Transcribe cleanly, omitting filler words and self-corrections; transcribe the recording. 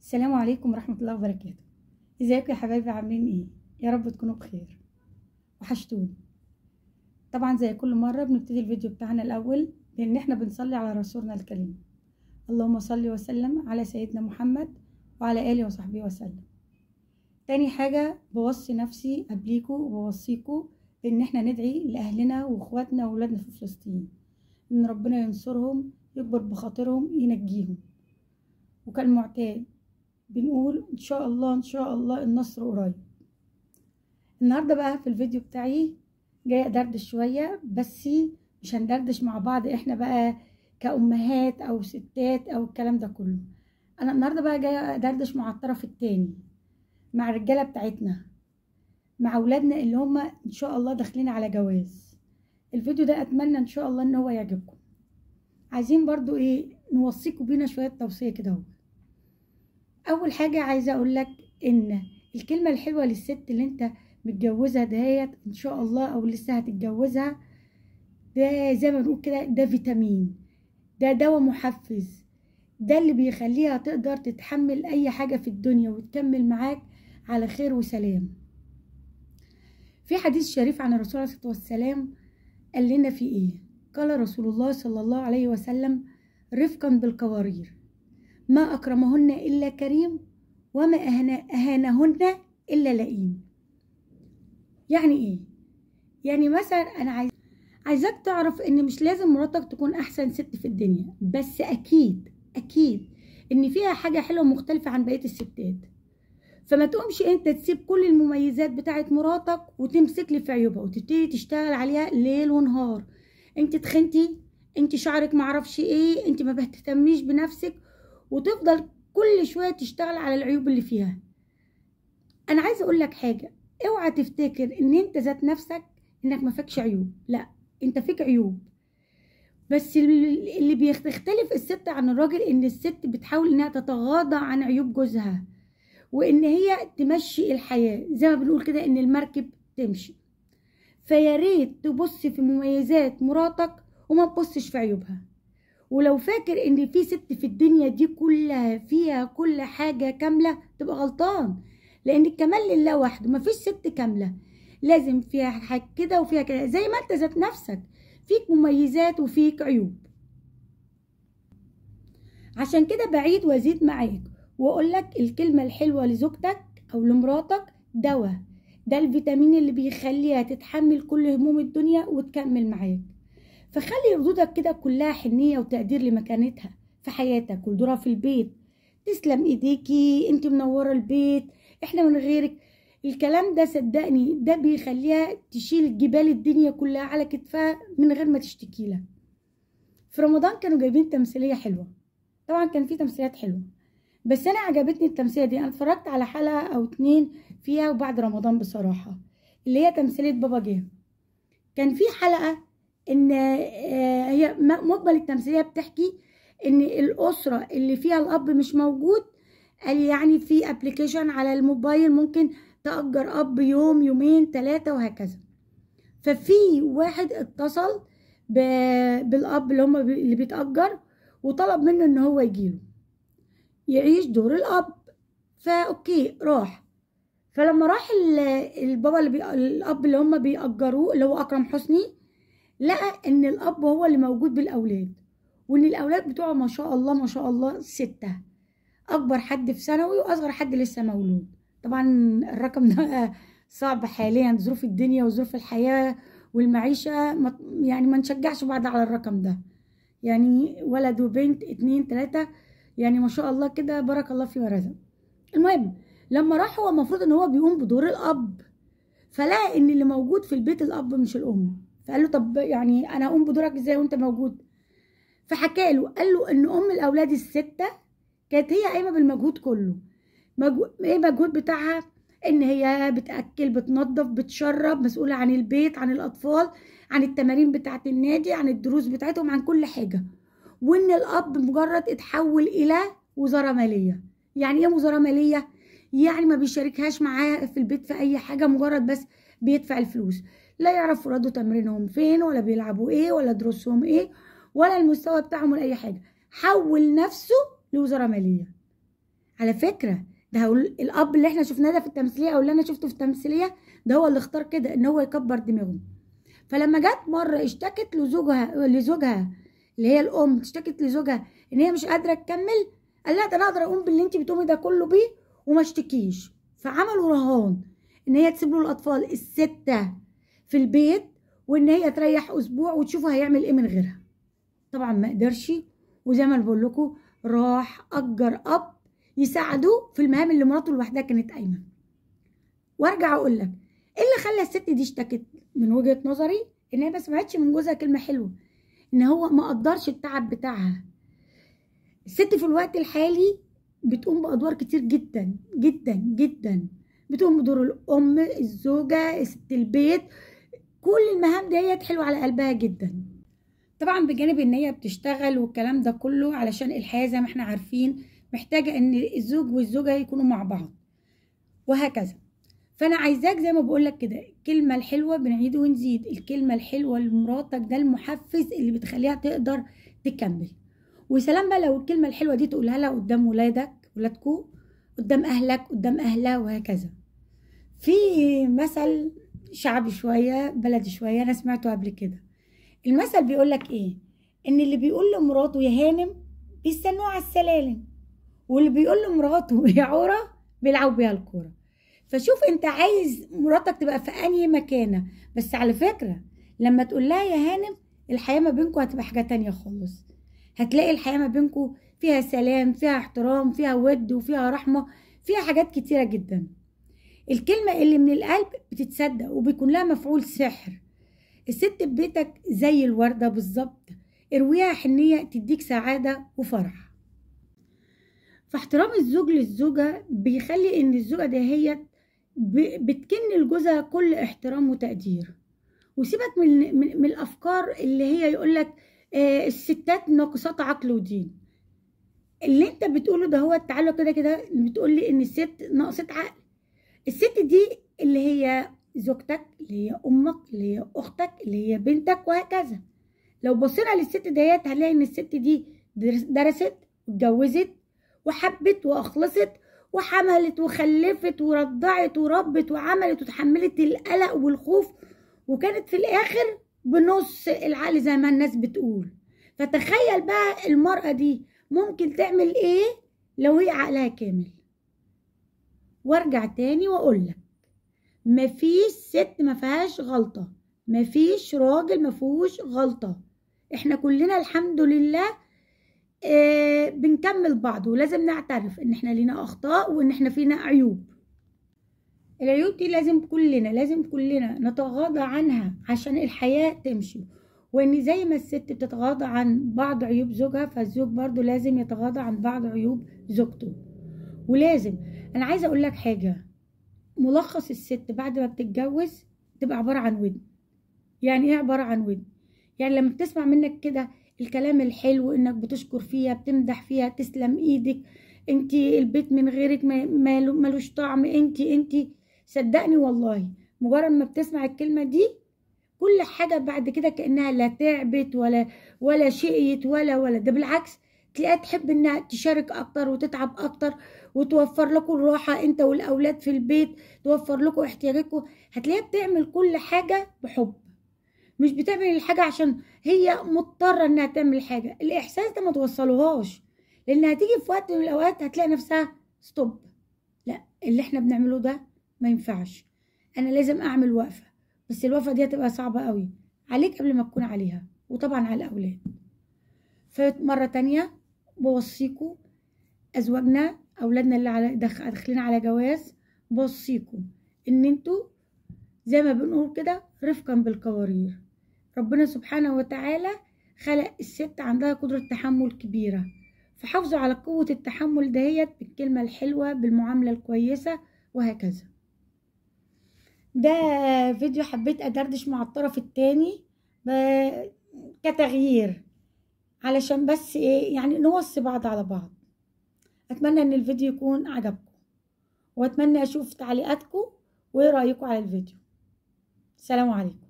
السلام عليكم ورحمة الله وبركاته. ازيكم يا حبايبي، عاملين ايه؟ يا رب تكونوا بخير. وحشتوني. طبعا زي كل مرة بنبتدي الفيديو بتاعنا الأول بإن احنا بنصلي على رسولنا الكريم. اللهم صل وسلم على سيدنا محمد وعلى آله وصحبه وسلم. تاني حاجة بوصي نفسي قبليكوا وبوصيكوا بإن احنا ندعي لأهلنا وإخواتنا وولادنا في فلسطين، إن ربنا ينصرهم، يكبر بخاطرهم، ينجيهم. وكالمعتاد بنقول ان شاء الله ان شاء الله النصر قريب. النهارده بقى في الفيديو بتاعي جايه ادردش شويه، بس مش هندردش مع بعض احنا بقى كأمهات او ستات او الكلام ده كله. انا النهارده بقى جايه ادردش مع الطرف التاني، مع الرجاله بتاعتنا، مع اولادنا اللي هم ان شاء الله داخلين على جواز. الفيديو ده اتمنى ان شاء الله ان هو يعجبكم. عايزين برضو نوصيكم بينا شويه توصيه كده اهو. اول حاجه عايزه اقول لك ان الكلمه الحلوه للست اللي انت متجوزها دهيت ان شاء الله او لسه هتتجوزها، ده زي ما بنقول كده ده فيتامين، ده دواء محفز، ده اللي بيخليها تقدر تتحمل اي حاجه في الدنيا وتكمل معاك على خير وسلام. في حديث شريف عن الرسول عليه الصلاه والسلام قال لنا في ايه؟ قال رسول الله صلى الله عليه وسلم: رفقا بالقوارير، ما أكرمهن إلا كريم، وما أهانهن إلا لئيم. يعني إيه؟ يعني مثلا أنا عايزاك تعرف إن مش لازم مراتك تكون أحسن ست في الدنيا، بس أكيد إن فيها حاجة حلوة مختلفة عن بقية الستات. فما تقومش أنت تسيب كل المميزات بتاعت مراتك وتمسك لي في عيوبها وتبتدي تشتغل عليها ليل ونهار. أنت تخنتي، أنت شعرك معرفش إيه، أنت ما بتهتميش بنفسك، وتفضل كل شوية تشتغل على العيوب اللي فيها. انا عايزه اقول لك حاجه، اوعى تفتكر ان انت ذات نفسك انك ما فيكش عيوب، لا انت فيك عيوب، بس اللي بيختلف الست عن الراجل ان الست بتحاول انها تتغاضى عن عيوب جوزها، وان هي تمشي الحياه زي ما بنقول كده ان المركب تمشي. فيا ريت تبص في مميزات مراتك وما تبصش في عيوبها. ولو فاكر ان في ست في الدنيا دي كلها فيها كل حاجة كاملة تبقى غلطان، لان الكمال لله وحده، مفيش ست كاملة، لازم فيها حاجة كده وفيها كده، زي ما انت ذات نفسك فيك مميزات وفيك عيوب. عشان كده بعيد وازيد معاك واقول لك الكلمة الحلوة لزوجتك او لمراتك دواء، ده الفيتامين اللي بيخليها تتحمل كل هموم الدنيا وتكمل معاك. فخلي ردودك كده كلها حنية وتقدير لمكانتها في حياتك ودورها في البيت. تسلم ايديكي، انت منورة البيت، احنا من غيرك. الكلام ده صدقني ده بيخليها تشيل جبال الدنيا كلها على كتفها من غير ما تشتكي لها. في رمضان كانوا جايبين تمثيلية حلوة، طبعا كان في تمثيليات حلوة، بس انا عجبتني التمثيلية دي. انا اتفرجت على حلقة او 2 فيها وبعد رمضان بصراحة، اللي هي تمثيلية بابا جه. كان في حلقة ان هي مقبل التمثيليه بتحكي ان الاسره اللي فيها الاب مش موجود، قال يعني في ابلكيشن على الموبايل ممكن تأجر اب يوم يومين 3 وهكذا. ففي واحد اتصل بالاب اللي بيتأجر وطلب منه ان هو يجيله يعيش دور الاب. فاوكي راح. فلما راح البابا الاب اللي هم بيأجروه اللي هو اكرم حسني، لقى ان الاب هو اللي موجود بالاولاد، وان الاولاد بتوعه ما شاء الله ما شاء الله 6، اكبر حد في ثانوي واصغر حد لسه مولود. طبعا الرقم ده صعب حاليا، ظروف الدنيا وظروف الحياة والمعيشة يعني ما نشجعش بعض على الرقم ده، يعني ولد وبنت 2 3 يعني ما شاء الله كده بارك الله فيه ورزق. المهم لما راح هو المفروض ان هو بيقوم بدور الاب، فلقى ان اللي موجود في البيت الاب مش الام. فقال له طب يعني انا اقوم بدورك ازاي وانت موجود؟ فحكى له قال له ان ام الاولاد ال6 كانت هي قايمه بالمجهود كله. ايه المجهود بتاعها؟ ان هي بتاكل، بتنظف، بتشرب، مسؤوله عن البيت، عن الاطفال، عن التمارين بتاعه النادي، عن الدروس بتاعتهم، عن كل حاجه. وان الاب مجرد اتحول الى وزاره ماليه. يعني ايه وزاره ماليه؟ يعني ما بيشاركهاش معاه في البيت في اي حاجه، مجرد بس بيدفع الفلوس، لا يعرف ولاده تمرينهم فين ولا بيلعبوا ايه ولا دروسهم ايه ولا المستوى بتاعهم ولا اي حاجه. حول نفسه لوزاره ماليه على فكرة ده هقول الاب اللي احنا شفناه ده في التمثيليه او اللي انا شفته في التمثيليه ده هو اللي اختار كده ان هو يكبر دماغه. فلما جت مره اشتكت لزوجها اللي هي الام اشتكت لزوجها ان هي مش قادره تكمل، قال لها ده انا اقدر اقوم باللي انت بتقومي ده كله بيه وما اشتكيش. فعملوا رهان ان هي تسيب له الاطفال الستة في البيت وان هي تريح اسبوع وتشوفوا هيعمل ايه من غيرها. طبعا ما قدرش، وزي ما بقول لكم راح اجر اب يساعده في المهام اللي مراته لوحدها كانت قايمه. وارجع اقول لك ايه اللي خلى الست دي اشتكت؟ من وجهه نظري ان هي ما سمعتش من جوزها كلمه حلوه، ان هو ما قدرش التعب بتاعها. الست في الوقت الحالي بتقوم بادوار كتير جدا جدا جدا، بتقوم بدور الام، الزوجه، ست البيت، كل المهام ديت حلوه على قلبها جدا. طبعا بجانب ان هي بتشتغل والكلام ده كله علشان الحياه زي ما احنا عارفين محتاجه ان الزوج والزوجه يكونوا مع بعض وهكذا. فانا عايزاك زي ما بقولك كده الكلمه الحلوه بنعيد ونزيد، الكلمه الحلوه لمراتك ده المحفز اللي بتخليها تقدر تكمل. وسلام بقى لو الكلمه الحلوه دي تقولها لها قدام ولادكوا، قدام اهلك، قدام اهلها وهكذا. في مثل شعبي شويه بلدي شويه انا سمعته قبل كده، المثل بيقولك ايه؟ ان اللي بيقول لمراته يا هانم بيستنوه على السلالم، واللي بيقول لمراته يا عوره بيلعبوا بيها الكوره. فشوف انت عايز مراتك تبقى في انهي مكانه. بس على فكره لما تقول لها يا هانم الحياه ما بينكم هتبقى حاجه تانية خالص. هتلاقي الحياه ما بينكم فيها سلام، فيها احترام، فيها ود، وفيها رحمه، فيها حاجات كتيره جدا. الكلمه اللي من القلب بتتصدق وبيكون لها مفعول سحر. الست في بيتك زي الوردة بالظبط، ارويها حنية تديك سعادة وفرح. فاحترام الزوج للزوجة بيخلي ان الزوجة دهيت بتكن لجوزها كل احترام وتقدير. وسيبك من الافكار اللي هي يقولك الستات ناقصات عقل ودين. اللي انت بتقوله ده هو تعالى كده كده بتقولي ان الست ناقصة عقل. الست دي اللي هي زوجتك، اللي هي امك، اللي هي اختك، اللي هي بنتك وهكذا. لو بصينا للست ديت هنلاقي ان الست دي درست واتجوزت وحبت واخلصت وحملت وخلفت ورضعت وربت وعملت وتحملت القلق والخوف، وكانت في الاخر بنص العقل زي ما الناس بتقول. فتخيل بقى المرأة دي ممكن تعمل ايه لو هي عقلها كامل. وارجع تاني واقول لك مفيش ست ما فيهاش غلطة، مفيش راجل ما فيهوش غلطة. احنا كلنا الحمد لله بنكمل بعض، ولازم نعترف ان احنا لينا اخطاء وان احنا فينا عيوب. العيوب دي لازم كلنا نتغاضى عنها عشان الحياة تمشي. وان زي ما الست بتتغاضى عن بعض عيوب زوجها، فالزوج برضو لازم يتغاضى عن بعض عيوب زوجته. ولازم انا عايزة اقول لك حاجة، ملخص الست بعد ما بتتجوز تبقى عبارة عن ودن. يعني ايه عبارة عن ودن؟ يعني لما بتسمع منك كده الكلام الحلو، انك بتشكر فيها، بتمدح فيها، تسلم ايدك، انتي البيت من غيرك ملوش طعم، انتي صدقني والله مجرد ما بتسمع الكلمة دي كل حاجة بعد كده كأنها لا تعبت ولا شقيت ولا ده بالعكس تلاقيها تحب انها تشارك اكتر وتتعب اكتر وتوفر لكم الراحة انت والاولاد في البيت، توفر لكم احتياجاتكم. هتلاقيها بتعمل كل حاجة بحب، مش بتعمل الحاجة عشان هي مضطرة انها تعمل حاجة. الاحساس ده ما توصلوهاش، لان هتيجي في وقت من الاوقات هتلاقي نفسها ستوب، لا اللي احنا بنعمله ده ما ينفعش، انا لازم اعمل وقفة. بس الوقفة دي هتبقى صعبة قوي عليك قبل ما تكون عليها، وطبعا على الاولاد. فمرة تانية بوصيكوا ازواجنا اولادنا اللي داخلين على جواز، بوصيكوا ان انتوا زي ما بنقول كده رفقا بالقوارير. ربنا سبحانه وتعالى خلق الست عندها قدرة تحمل كبيرة، فحافظوا على قوة التحمل دهيت بالكلمة الحلوة، بالمعاملة الكويسة وهكذا. ده فيديو حبيت أدردش مع الطرف التاني كتغيير، علشان بس ايه يعني نوصي بعض على بعض. أتمنى إن الفيديو يكون عجبكم، وأتمنى أشوف تعليقاتكم وإيه رأيكم على الفيديو. السلام عليكم.